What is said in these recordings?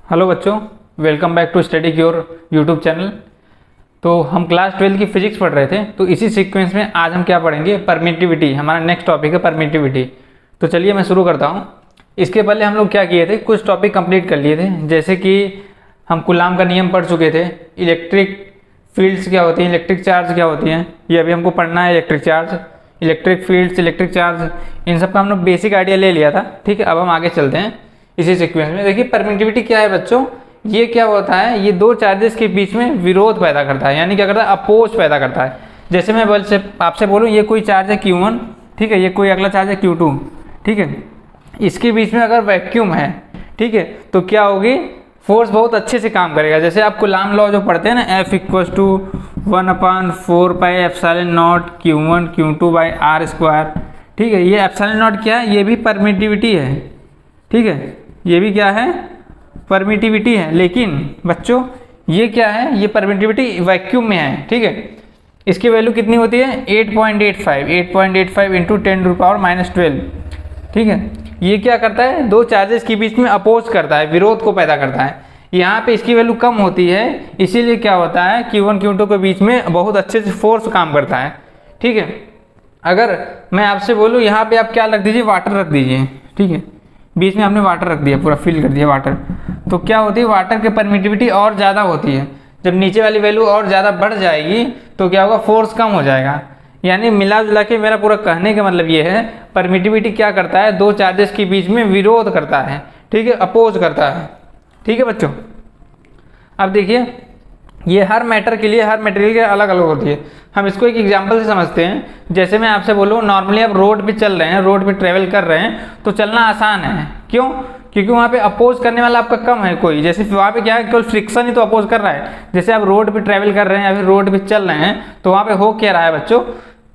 Hello बच्चों, welcome back to study cure YouTube channel. तो हम क्लास 12 की फिजिक्स पढ़ रहे थे, तो इसी सीक्वेंस में आज हम क्या पढ़ेंगे, परमिटिविटी। हमारा नेक्स्ट टॉपिक है परमिटिविटी। तो चलिए मैं शुरू करता हूँ। इसके पहले हम लोग क्या किए थे, कुछ टॉपिक कंप्लीट कर लिए थे। जैसे कि हम कूलाम का नियम पढ़ चुके थे, इलेक्ट्रिक फील्ड्स क्या होती हैं, इलेक्ट्रिक चार्ज क्या होती हैं, ये अभी हमको पढ़ना है। Electric charge, electric fields, electric charge, इन सब का हम लोग बेसिक आइडिया ले लिया था। ठीक है, अब हम आगे चलते हैं इसी सीक्वेंस में। देखिए परमिटिविटी क्या है बच्चों, ये क्या होता है, ये दो चार्जेस के बीच में विरोध पैदा करता है, यानी क्या करता है, अपोज पैदा करता है। जैसे मैं आपसे बोलूँ ये कोई चार्ज है Q1, ठीक है, ये कोई अगला चार्ज है Q2, ठीक है, इसके बीच में अगर वैक्यूम है, ठीक है, तो क्या होगी, फोर्स बहुत अच्छे से काम करेगा। जैसे आप कूलाम लॉ जो पढ़ते हैं ना, F = 1/4πε0 Q1 Q2/r²। ठीक है, ये ε0 क्या है, ये भी परमिटिविटी है। ठीक है, ये भी क्या है, परमिटिविटी है। लेकिन बच्चों ये क्या है, ये परमिटिविटी वैक्यूम में है। ठीक है, इसकी वैल्यू कितनी होती है, 8.85 इंटू 10⁻⁻12। ठीक है, ये क्या करता है, दो चार्जेस के बीच में अपोज करता है, विरोध को पैदा करता है। यहाँ पे इसकी वैल्यू कम होती है, इसीलिए क्या होता है, Q1 Q2 के बीच में बहुत अच्छे से फोर्स काम करता है। ठीक है, अगर मैं आपसे बोलूँ यहाँ पे आप क्या रख दीजिए, वाटर रख दीजिए। ठीक है, बीच में आपने वाटर रख दिया, पूरा फिल कर दिया वाटर, तो क्या होती है, वाटर की परमिटिविटी और ज़्यादा होती है। जब नीचे वाली वैल्यू और ज़्यादा बढ़ जाएगी तो क्या होगा, फोर्स कम हो जाएगा। यानी मिला जुला के मेरा पूरा कहने का मतलब ये है, परमिटिविटी क्या करता है, दो चार्जेस के बीच में विरोध करता है। ठीक है, अपोज करता है। ठीक है बच्चों, अब देखिए ये हर मैटर के लिए, हर मटेरियल के अलग अलग होती है। हम इसको एक एग्जांपल से समझते हैं। जैसे मैं आपसे बोलूँ, नॉर्मली आप रोड पे चल रहे हैं, रोड पे ट्रेवल कर रहे हैं, तो चलना आसान है। क्यों, क्योंकि वहाँ पे अपोज करने वाला आपका कम है कोई। जैसे वहाँ पे क्या है, केवल फ्रिक्शन ही तो अपोज कर रहा है। जैसे आप रोड पे ट्रेवल कर रहे हैं या फिर रोड पे चल रहे हैं, तो वहाँ पे हो क्या रहा है बच्चों,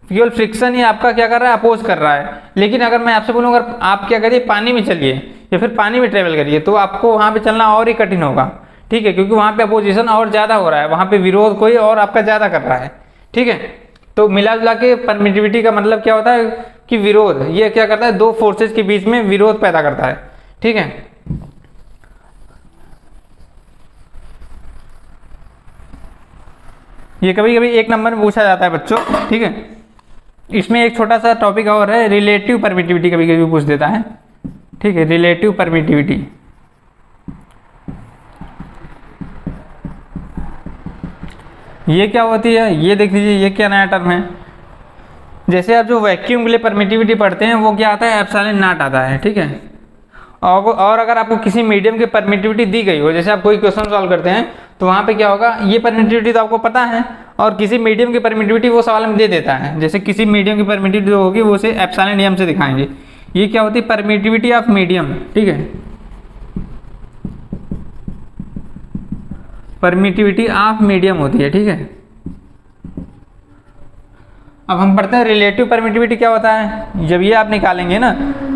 केवल फ्रिक्शन ही आपका क्या कर रहा है, अपोज कर रहा है। लेकिन अगर मैं आपसे बोलूँ, अगर आप क्या करिए, पानी में चलिए या फिर पानी में ट्रेवल करिए, तो आपको वहाँ पे चलना और ही कठिन होगा। ठीक है, क्योंकि वहाँ पे अपोजिशन और ज़्यादा हो रहा है, वहाँ पे विरोध कोई और आपका ज़्यादा कर रहा है। ठीक है, तो मिला जुला के परमिटिविटी का मतलब क्या होता है कि विरोध, ये क्या करता है, दो फोर्सेस के बीच में विरोध पैदा करता है। ठीक है, ये कभी कभी एक नंबर में पूछा जाता है बच्चों। ठीक है, इसमें एक छोटा सा टॉपिक और है, रिलेटिव परमिटिविटी कभी कभी पूछ देता है। ठीक है, रिलेटिव परमिटिविटी, ये क्या होती है, ये देख लीजिए, ये क्या नया टर्म है। जैसे आप जो वैक्यूम के लिए परमिटिविटी पढ़ते हैं, वो क्या आता है, ε0 आता है। ठीक है, और अगर आपको किसी मीडियम की परमिटिविटी दी गई हो, जैसे आप कोई क्वेश्चन सॉल्व करते हैं, तो वहाँ पे क्या होगा, ये परमिटिविटी तो आपको पता है, और किसी मीडियम की परमिटिविटी वो सवाल में दे देता है। जैसे किसी मीडियम की परमिटिविटी जो होगी वो उसे एप्सिलॉन नियम से दिखाएंगे। ये क्या होती है, परमिटिविटी ऑफ मीडियम। ठीक है, परमिटिविटी ऑफ मीडियम होती है। ठीक है, अब हम पढ़ते हैं रिलेटिव परमिटिविटी क्या होता है। जब ये आप निकालेंगे ना,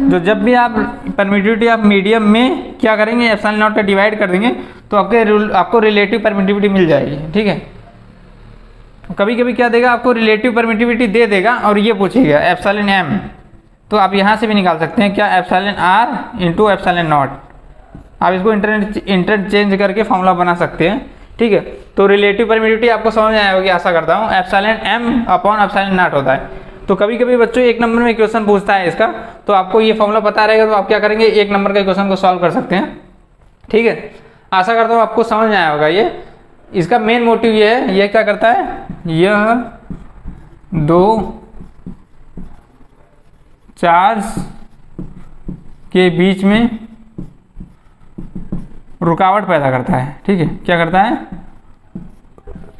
जो जब भी आप परमिटिविटी ऑफ मीडियम में क्या करेंगे, ε0 का डिवाइड कर देंगे, तो आपको रिलेटिव परमिटिविटी मिल जाएगी। ठीक है, कभी कभी क्या देगा, आपको रिलेटिव परमिटिविटी दे देगा और ये पूछेगा εm, तो आप यहाँ से भी निकाल सकते हैं क्या, εr इंटू ε0। आप इसको इंटरचेंज करके फॉर्मूला बना सकते हैं। ठीक है, तो रिलेटिव परमिटिविटी आपको समझ में आया होगी, आशा करता हूँ। εm/ε0 होता है। तो कभी कभी बच्चों एक नंबर में क्वेश्चन पूछता है इसका, तो आपको ये फॉर्मूला पता रहेगा, तो आप क्या करेंगे, एक नंबर के क्वेश्चन को सॉल्व कर सकते हैं। ठीक है, आशा करता हूँ आपको समझ में आया होगा। ये इसका मेन मोटिव ये है, ये क्या करता है, यह दो चार्ज के बीच में रुकावट पैदा करता है। ठीक है, क्या करता है,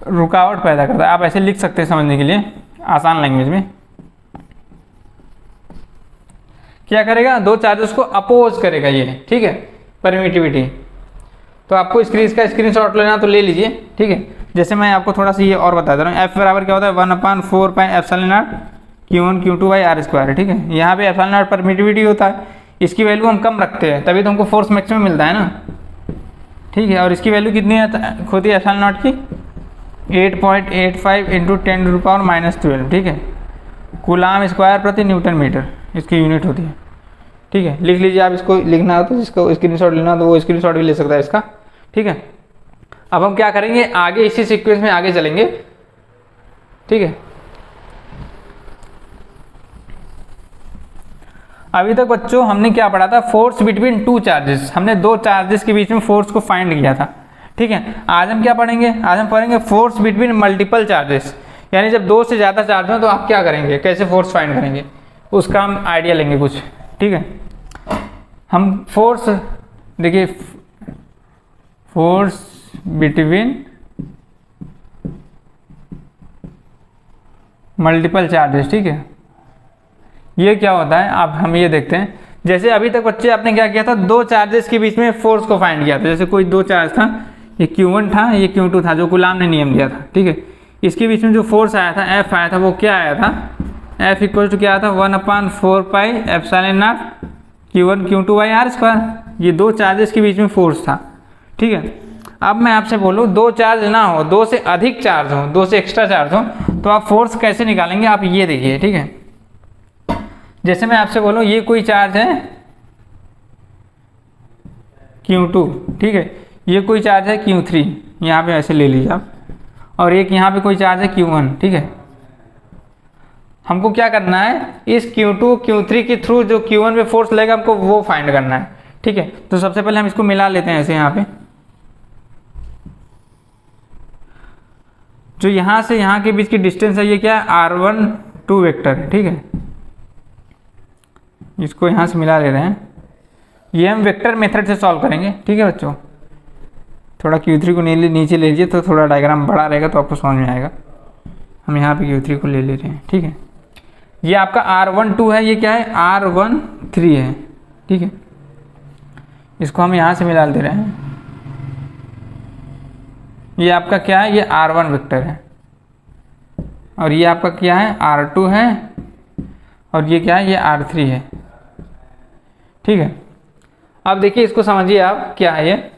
रुकावट पैदा करता है। आप ऐसे लिख सकते हैं समझने के लिए, आसान लैंग्वेज में। क्या करेगा, दो चार्जेस को अपोज करेगा ये। ठीक है, परमिटिविटी। तो आपको इसका स्क्रीनशॉट लेना तो ले लीजिए। ठीक है, जैसे मैं आपको थोड़ा सा ये और बता दे रहा हूँ, F बराबर क्या होता है, 1/4πε0 Q1 Q2/r²। ठीक है, यहाँ पे ε0 परमिटिविटी होता है, इसकी वैल्यू हम कम रखते हैं, तभी तो हमको फोर्स मैक्सिमम मिलता है ना। ठीक है, और इसकी वैल्यू कितनी होती है ε0 की, 8.85 इंटू 10⁻⁻12। ठीक है, कूलाम स्क्वायर प्रति न्यूटन मीटर इसकी यूनिट होती है। ठीक है, लिख लीजिए आप, इसको लिखना हो तो जिसको स्क्रीनशॉट लेना हो तो वो स्क्रीनशॉट भी ले सकता है इसका। ठीक है। अब हम क्या करेंगे, आगे इसी सीक्वेंस में आगे चलेंगे, ठीक है। अभी तक बच्चों हमने क्या पढ़ा था, फोर्स बिटवीन टू चार्जेस, हमने दो चार्जेस के बीच में फोर्स को फाइंड किया था, ठीक है। आज हम क्या पढ़ेंगे, आज हम पढ़ेंगे फोर्स बिटवीन मल्टीपल चार्जेस, यानी जब दो से ज़्यादा चार्ज हो तो आप क्या करेंगे, कैसे फोर्स फाइंड करेंगे, उसका हम आइडिया लेंगे कुछ, ठीक है। हम फोर्स, देखिए फोर्स बिटवीन मल्टीपल चार्जेस, ठीक है, ये क्या होता है, अब हम ये देखते हैं। जैसे अभी तक बच्चे आपने क्या किया था, दो चार्जेस के बीच में फोर्स को फाइंड किया था। जैसे कोई दो चार्ज था, ये Q1 था, ये Q2 था, जो कूलाम ने नियम दिया था, ठीक है। इसके बीच में जो फोर्स आया था, F आया था, वो क्या आया था, F इक्वल टू क्या था, 1/4 pi epsilon not Q1 Q2 by r square. ये दो चार्जेस के बीच में फोर्स था, ठीक है। अब मैं आपसे बोलूँ, दो चार्ज ना हो, दो से अधिक चार्ज हो, दो से एक्स्ट्रा चार्ज हो, तो आप फोर्स कैसे निकालेंगे, आप ये देखिए, ठीक है। जैसे मैं आपसे बोलूँ, ये कोई चार्ज है Q2, ठीक है, ये कोई चार्ज है Q3, यहाँ पे ऐसे ले लीजिए आप, और एक यहाँ पे कोई चार्ज है Q1, ठीक है। हमको क्या करना है, इस Q2 Q3 के थ्रू जो Q1 पे फोर्स लगेगा हमको वो फाइंड करना है, ठीक है। तो सबसे पहले हम इसको मिला लेते हैं ऐसे, यहाँ पे जो यहाँ से यहाँ के बीच की डिस्टेंस है, ये क्या है, R12 वेक्टर है, ठीक है। इसको यहाँ से मिला ले रहे हैं, ये हम वेक्टर मेथड से सॉल्व करेंगे, ठीक है बच्चों। थोड़ा Q3 को नीचे ले लीजिए तो थोड़ा डायग्राम बड़ा रहेगा तो आपको समझ में आएगा। हम यहाँ पे Q3 को ले रहे हैं, ठीक है। ये आपका R12 है, ये क्या है, R13 है, ठीक है। इसको हम यहाँ से मिला दे रहे हैं, ये आपका क्या है, ये R1 वेक्टर है, और ये आपका क्या है, R2 है, और ये क्या है, ये R3 है, ठीक है। अब देखिए इसको समझिए आप, क्या है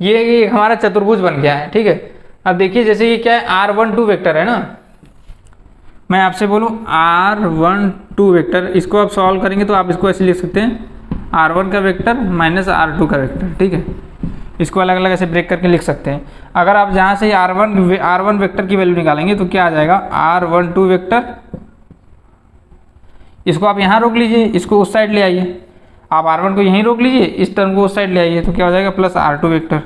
ये हमारा चतुर्भुज बन गया है, ठीक है। अब देखिए जैसे ये क्या है, R12 वेक्टर है ना, मैं आपसे बोलूँ R12 वेक्टर, इसको आप सॉल्व करेंगे तो आप इसको ऐसे लिख सकते हैं, R1 का वेक्टर माइनस R2 का वेक्टर, ठीक है। इसको अलग अलग ऐसे ब्रेक करके लिख सकते हैं। अगर आप जहाँ से R1 वेक्टर की वैल्यू निकालेंगे तो क्या आ जाएगा, R12 वेक्टर, इसको आप यहाँ रोक लीजिए, इसको उस साइड ले आइए, आप R1 को यहीं रोक लीजिए, इस टर्म को उस साइड ले आइए, तो क्या हो जाएगा, प्लस R2 वेक्टर।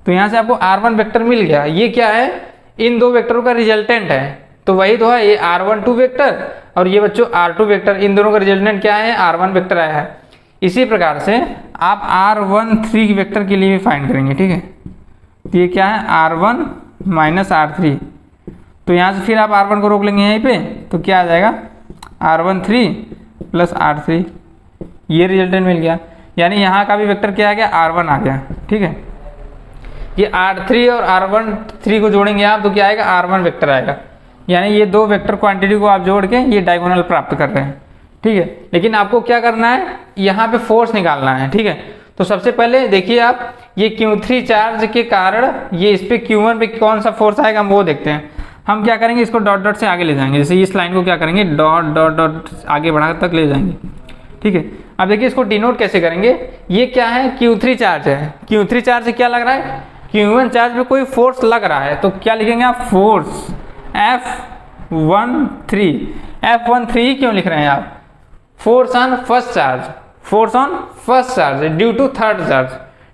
तो यहाँ से आपको R1 वेक्टर मिल गया। ये क्या है, इन दो वेक्टरों का रिजल्टेंट है, तो वही तो है, ये R12 वेक्टर और ये बच्चों R2 वेक्टर, इन दोनों का रिजल्टेंट क्या है, R1 वेक्टर आया है। इसी प्रकार से आप R13 वेक्टर के लिए भी फाइंड करेंगे, ठीक है। तो ये क्या है, R1 माइनस R3, तो यहाँ से फिर आप R1 को रोक लेंगे यहीं पे, तो क्या आ जाएगा, R13 प्लस R3, ये रिजल्टेंट मिल गया। यानी यहाँ का भी वेक्टर क्या आ गया, R1 आ गया, ठीक है। ये R3 और R13 को जोड़ेंगे आप तो क्या आएगा, R1 वेक्टर आएगा। यानी ये दो वेक्टर क्वांटिटी को आप जोड़ के ये डायगोनल प्राप्त कर रहे हैं, ठीक है। लेकिन आपको क्या करना है, यहाँ पे फोर्स निकालना है, ठीक है। तो सबसे पहले देखिए आप, ये Q3 चार्ज के कारण ये इस पे Q1 पे कौन सा फोर्स आएगा हम वो देखते हैं। हम क्या करेंगे, इसको डॉट डॉट से आगे ले जाएंगे, जैसे इस लाइन को क्या करेंगे, डॉट डॉट डॉट आगे बढ़ा तक ले जाएंगे, ठीक है। अब देखिए इसको डिनोट कैसे करेंगे, ये क्या है, Q3 चार्ज है। Q3 चार्ज से क्या लग रहा है, Q1 चार्ज पे कोई फोर्स लग रहा है, तो क्या लिखेंगे आप, फोर्स F13 क्यों लिख रहे हैं आप, force on first charge, force on first charge due to third charge,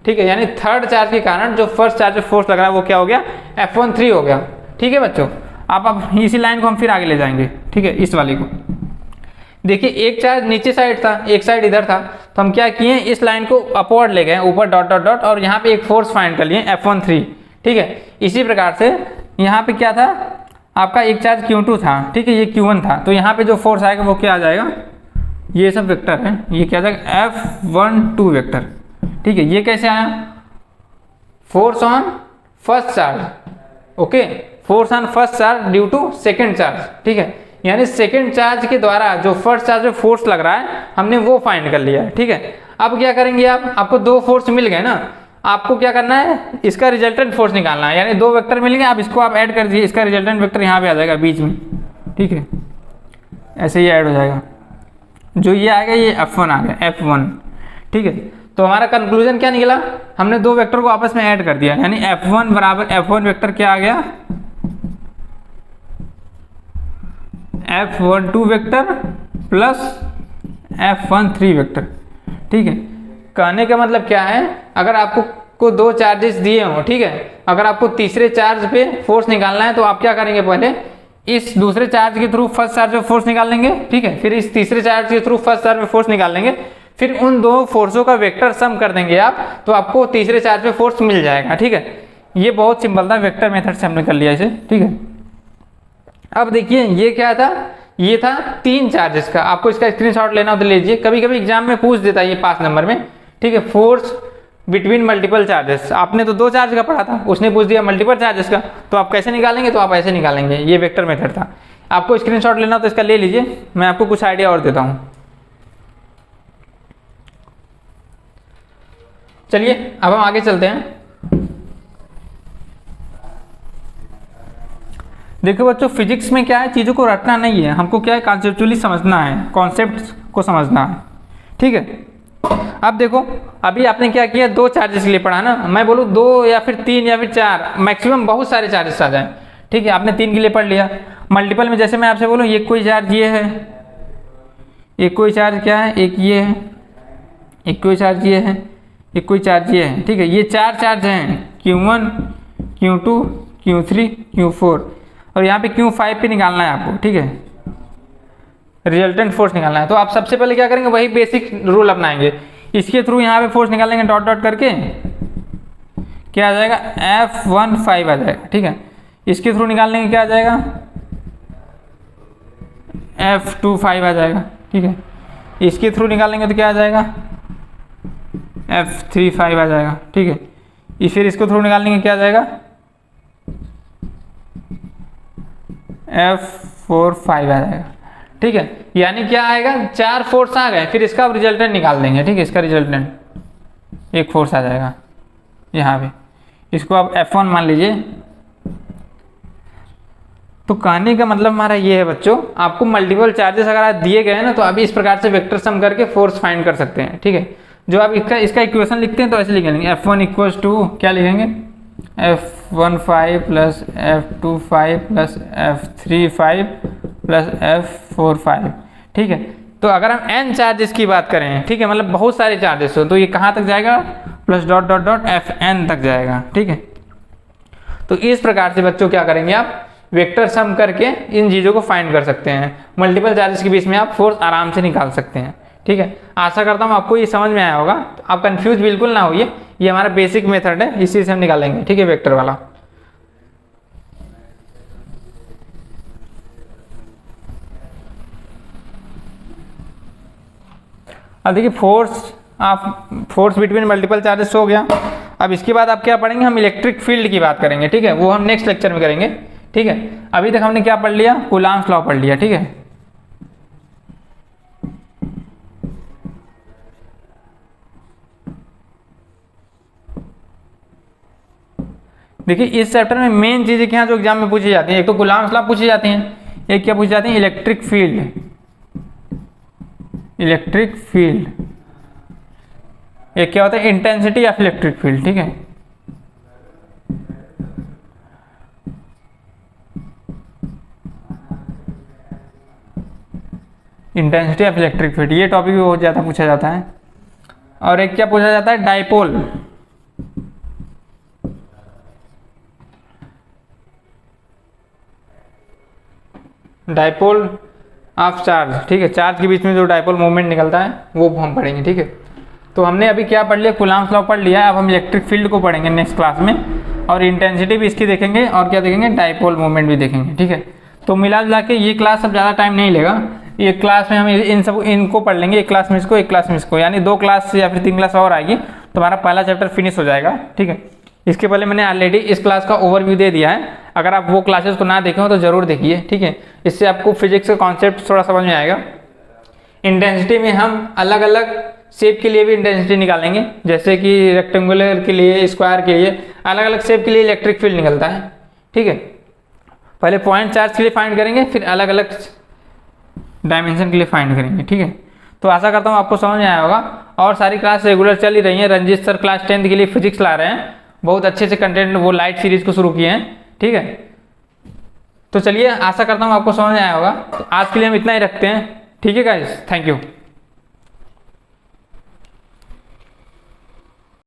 ठीक है। यानी थर्ड चार्ज के कारण जो फर्स्ट चार्ज पे फोर्स लग रहा है वो क्या हो गया, F13 हो गया, ठीक है बच्चों। अब इसी लाइन को हम फिर आगे ले जाएंगे, ठीक है, इस वाली को। देखिए एक चार्ज नीचे साइड था, एक साइड इधर था, तो हम क्या किए, इस लाइन को अपवर्ड ले गए, ऊपर डॉट डॉट डॉट, और यहाँ पे एक फोर्स फाइंड कर लिए F13, ठीक है। इसी प्रकार से यहाँ पे क्या था, आपका एक चार्ज Q2 था, ठीक है, ये Q1 था, तो यहाँ पे जो फोर्स आएगा वो क्या आ जाएगा, ये सब वेक्टर है, ये क्या आ जाएगा, F12 वेक्टर, ठीक है। ये कैसे आया, force on first charge, okay, force on first charge due to second charge, ठीक है। यानी सेकेंड चार्ज के द्वारा जो फर्स्ट चार्ज में फोर्स लग रहा है हमने वो फाइंड कर लिया है, ठीक है। अब क्या करेंगे आप, आपको दो फोर्स मिल गए ना, आपको क्या करना है, इसका रिजल्टेंट फोर्स निकालना है। यानी दो वेक्टर मिल गए, आप इसको आप ऐड कर दीजिए, इसका रिजल्टेंट वेक्टर यहाँ पे आ जाएगा बीच में, ठीक है, ऐसे ही ऐड हो जाएगा। जो ये आ गया, ये F1 आ गया, F1, ठीक है। तो हमारा कंक्लूजन क्या निकला, हमने दो वेक्टर को आपस में ऐड कर दिया, यानी F1 बराबर F1 वेक्टर क्या आ गया, F12 vector plus F13 vector. ठीक है, कहने का मतलब क्या है, अगर आपको दो चार्जेस दिए हों, ठीक है, अगर आपको तीसरे चार्ज पे फोर्स निकालना है तो आप क्या करेंगे, पहले इस दूसरे चार्ज के थ्रू फर्स्ट चार्ज पे फोर्स निकाल लेंगे, ठीक है, फिर इस तीसरे चार्ज के थ्रू फर्स्ट चार्ज पे फोर्स निकाल लेंगे, फिर उन दो फोर्सों का वेक्टर सम कर देंगे आप, तो आपको तीसरे चार्ज पे फोर्स मिल जाएगा। ठीक है, ये बहुत सिंपल था, वेक्टर मेथड से हमने कर लिया इसे। ठीक है, अब देखिए ये क्या था, ये था तीन चार्जेस का, आपको इसका स्क्रीनशॉट लेना हो तो लीजिए, कभी कभी एग्जाम में पूछ देता है ये 5 नंबर में। ठीक है, फोर्स बिटवीन मल्टीपल चार्जेस, आपने तो दो चार्ज का पढ़ा था, उसने पूछ दिया मल्टीपल चार्जेस का, तो आप कैसे निकालेंगे, तो आप ऐसे निकालेंगे, ये वेक्टर मेथड था। आपको स्क्रीनशॉट लेना हो तो इसका ले लीजिए, मैं आपको कुछ आइडिया और देता हूँ। चलिए अब हम आगे चलते हैं। देखो बच्चों, फिजिक्स में क्या है, चीज़ों को रटना नहीं है, हमको क्या है, कॉन्सेप्चुअली समझना है, कॉन्सेप्ट को समझना है। ठीक है, अब देखो, अभी आपने क्या किया, दो चार्जेस के लिए पढ़ा ना, मैं बोलूँ दो या फिर तीन या फिर चार, मैक्सिमम बहुत सारे चार्जेस आ जाए। ठीक है, आपने तीन के लिए पढ़ लिया। मल्टीपल में जैसे मैं आपसे बोलूँ, एक कोई चार्ज ये है, एक कोई चार्ज क्या है, एक ये है, एक कोई चार्ज ये है, एक कोई चार्ज ये है। ठीक है, ये चार चार्ज हैं, Q1, Q2, Q3, Q4, और यहाँ पे Q5 पे निकालना है आपको। ठीक है, रिजल्टेंट फोर्स निकालना है, तो आप सबसे पहले क्या करेंगे, वही बेसिक रूल अपनाएंगे, इसके थ्रू यहाँ पे फोर्स निकालेंगे, डॉट डॉट करके क्या आ जाएगा, F15 आ जाएगा। ठीक है, इसके थ्रू निकालने के क्या आ जाएगा, F25 आ जाएगा। ठीक है, इसके थ्रू निकालेंगे तो क्या आ जाएगा, F35 आ जाएगा। ठीक है, फिर इसको थ्रू निकालने के क्या आ जाएगा, F45 आ जाएगा। ठीक है, यानी क्या आएगा, चार फोर्स आ गए, फिर इसका रिजल्टेंट निकाल देंगे। ठीक है, इसका रिजल्टेंट एक फोर्स आ जाएगा यहाँ पे, इसको आप F1 मान लीजिए। तो कहने का मतलब हमारा ये है बच्चों, आपको मल्टीपल चार्जेस अगर आप दिए गए ना, तो आप इस प्रकार से वेक्टर सम करके फोर्स फाइंड कर सकते हैं। ठीक है, जो आप इसका इक्वेशन लिखते हैं तो ऐसे लिखेंगे, F1 इक्वल्स टू क्या लिखेंगे, F15 plus F25 plus F35 plus F45। ठीक है, तो अगर हम n चार्जेस की बात करें, ठीक है, मतलब बहुत सारे चार्जेस हो, तो ये कहाँ तक जाएगा, plus dot dot dot Fn तक जाएगा। ठीक है, तो इस प्रकार से बच्चों क्या करेंगे, आप वेक्टर सम करके इन चीज़ों को फाइंड कर सकते हैं, मल्टीपल चार्जेस के बीच में आप फोर्स आराम से निकाल सकते हैं। ठीक है, आशा करता हूँ आपको ये समझ में आया होगा, तो आप कंफ्यूज बिल्कुल ना होइए, ये हमारा बेसिक मेथड है, इसी से हम निकालेंगे। ठीक है, वेक्टर वाला। अब देखिए, फोर्स बिटवीन मल्टीपल चार्जेस हो गया। अब इसके बाद आप क्या पढ़ेंगे, हम इलेक्ट्रिक फील्ड की बात करेंगे। ठीक है, वो हम नेक्स्ट लेक्चर में करेंगे। ठीक है, अभी तक हमने क्या पढ़ लिया, कूलॉम्स लॉ पढ़ लिया। ठीक है, देखिए इस चैप्टर में मेन चीजें क्या जो एग्जाम में पूछी जाती हैं, एक तो कूलॉम्स लॉ पूछी जाती हैं, एक क्या पूछी जाती है, इलेक्ट्रिक फील्ड। इलेक्ट्रिक फील्ड एक क्या होता है, इंटेंसिटी ऑफ इलेक्ट्रिक फील्ड। ठीक है, इंटेंसिटी ऑफ इलेक्ट्रिक फील्ड, ये टॉपिक भी बहुत ज़्यादा पूछा जाता है। और एक क्या पूछा जाता है, डाइपोल। Dipole of charge. ठीक है, चार्ज के बीच में जो डाइपोल मूवमेंट निकलता है वो हम पढ़ेंगे। ठीक है, तो हमने अभी क्या पढ़ लिया, कूलॉम्स लॉ पढ़ लिया, अब हम इलेक्ट्रिक फील्ड को पढ़ेंगे नेक्स्ट क्लास में, और इंटेंसिटी भी इसकी देखेंगे, और क्या देखेंगे, डाइपोल मूवमेंट भी देखेंगे। ठीक है, तो मिला जुला के ये क्लास अब ज़्यादा टाइम नहीं लेगा, एक क्लास में हम इनको पढ़ लेंगे, एक क्लास में इसको, एक क्लास में इसको, यानी 2 क्लास या फिर 3 क्लास और आएगी तो हमारा पहला चैप्टर फिनिश हो जाएगा। ठीक है, इसके पहले मैंने ऑलरेडी इस क्लास का ओवरव्यू दे दिया है, अगर आप वो क्लासेस को ना देखे हो तो ज़रूर देखिए। ठीक है, इससे आपको फिजिक्स का कॉन्सेप्ट थोड़ा समझ में आएगा। इंटेंसिटी में हम अलग अलग शेप के लिए भी इंटेंसिटी निकालेंगे, जैसे कि रेक्टेंगुलर के लिए, स्क्वायर के लिए, अलग अलग शेप के लिए इलेक्ट्रिक फील्ड निकलता है। ठीक है, पहले पॉइंट चार्ज के लिए फाइंड करेंगे, फिर अलग अलग डायमेंशन के लिए फाइंड करेंगे। ठीक है, तो आशा करता हूँ आपको समझ में आया होगा। और सारी क्लास रेगुलर चल ही रही है। रंजीत सर क्लास 10th के लिए फिजिक्स ला रहे हैं, बहुत अच्छे से कंटेंट, वो लाइट सीरीज को शुरू किए हैं, ठीक है। तो चलिए, आशा करता हूँ आपको समझ में आया होगा। तो आज के लिए हम इतना ही रखते हैं, ठीक है गाइस, थैंक यू।